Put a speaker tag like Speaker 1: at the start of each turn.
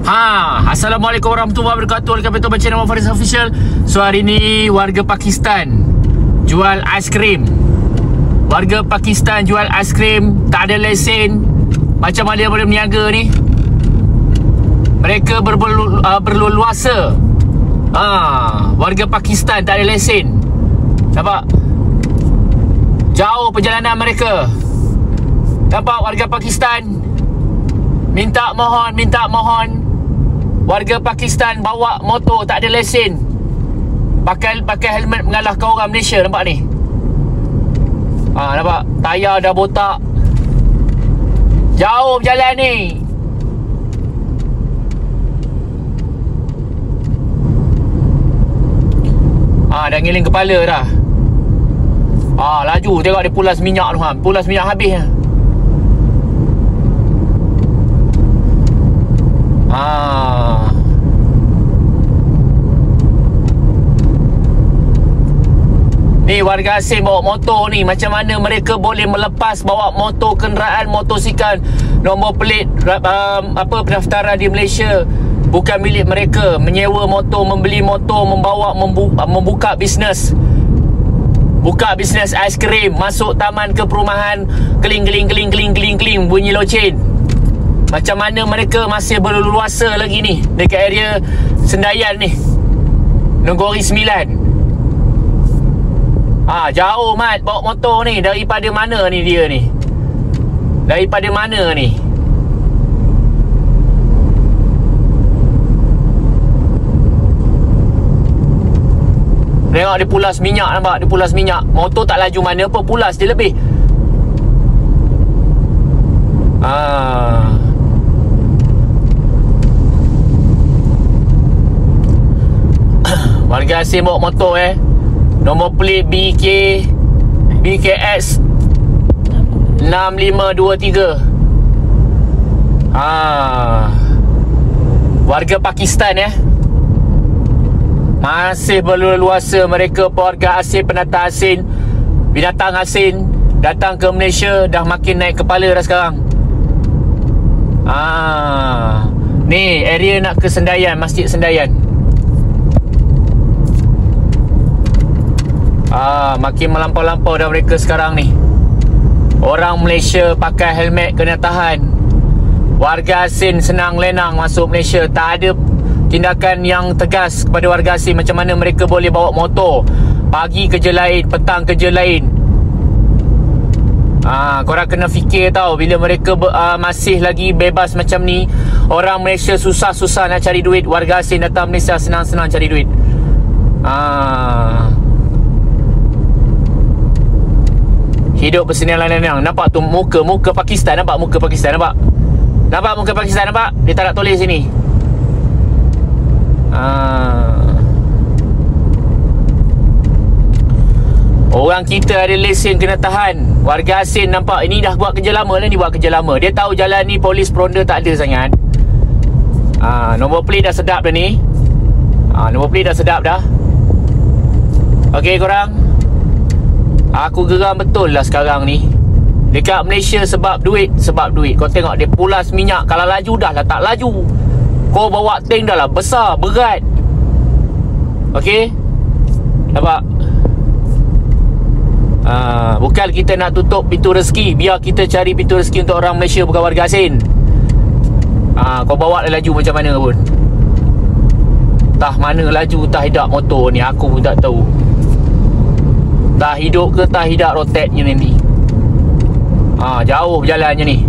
Speaker 1: Assalamualaikum warahmatullahi wabarakatuh. Welcome back to my channel Faris Official. So hari ni warga Pakistan jual aiskrim. Warga Pakistan jual aiskrim, tak ada lesen. Macam mana dia boleh berniaga ni? Mereka berleluasa. Warga Pakistan tak ada lesen. Nampak? Jauh perjalanan mereka. Nampak warga Pakistan? Minta mohon. Warga Pakistan bawa motor tak ada lesen. Pakai helmet mengalahkan orang Malaysia. Nampak ni? Nampak? Tayar dah botak. Jauh berjalan ni. Dah ngiling kepala dah. Laju. Tengok dia pulas minyak tu. Pulas minyak habis. Ni warga asing bawa motor ni, macam mana mereka boleh melepas bawa motor, kenderaan motosikal nombor pelit pendaftaran di Malaysia bukan milik mereka, menyewa motor, membeli motor, membuka bisnes. Buka bisnes aiskrim, masuk taman ke perumahan, keling bunyi loceng. Macam mana mereka masih berleluasa lagi ni dekat area Sendayan ni, Negeri Sembilan. Jauh mat bawa motor ni. Daripada mana ni dia ni? Daripada mana ni? Tengok dia pulas minyak. Nampak? Dia pulas minyak. Motor tak laju mana pun, pulas dia lebih. Warga asing bawa motor nombor pelit BKX 6523. Warga Pakistan masih berleluasa mereka, warga asing, pendatang asing, binatang asing datang ke Malaysia. Dah makin naik kepala dah sekarang. Ni area nak ke Sendayan, Masjid Sendayan. Makin melampau-lampau dah mereka sekarang ni. Orang Malaysia pakai helmet kena tahan. Warga asing senang lenang masuk Malaysia. Tak ada tindakan yang tegas kepada warga asing. Macam mana mereka boleh bawa motor pagi kerja lain, petang kerja lain. Korang kena fikir tau, bila mereka masih lagi bebas macam ni, orang Malaysia susah-susah nak cari duit. Warga asing datang Malaysia senang-senang cari duit. Hidup bersenang-lenang. Nampak tu muka Pakistan. Nampak muka Pakistan. Nampak muka Pakistan. Nampak? Dia tak nak tulis sini. Orang kita ada lesen kena tahan. Warga asing nampak ini dah buat kerja lama lah. Ni buat kerja lama. Dia tahu jalan ni polis peronda tak ada sangat. Nombor pelit dah sedap dah ni. Nombor pelit dah sedap dah. Okey korang, aku geram betul lah sekarang ni dekat Malaysia sebab duit. Kau tengok dia pulas minyak. Kalau laju dah lah tak laju. Kau bawa tank dah lah besar, berat. Okey, nampak? Bukan kita nak tutup pintu rezeki. Biar kita cari pintu rezeki untuk orang Malaysia, bukan warga asing. Kau bawa dah laju macam mana pun. Tah mana laju, tah hidup motor ni, aku pun tak tahu. Tak hidup ke tak hidup rotetnya ni. Jauh berjalannya ni.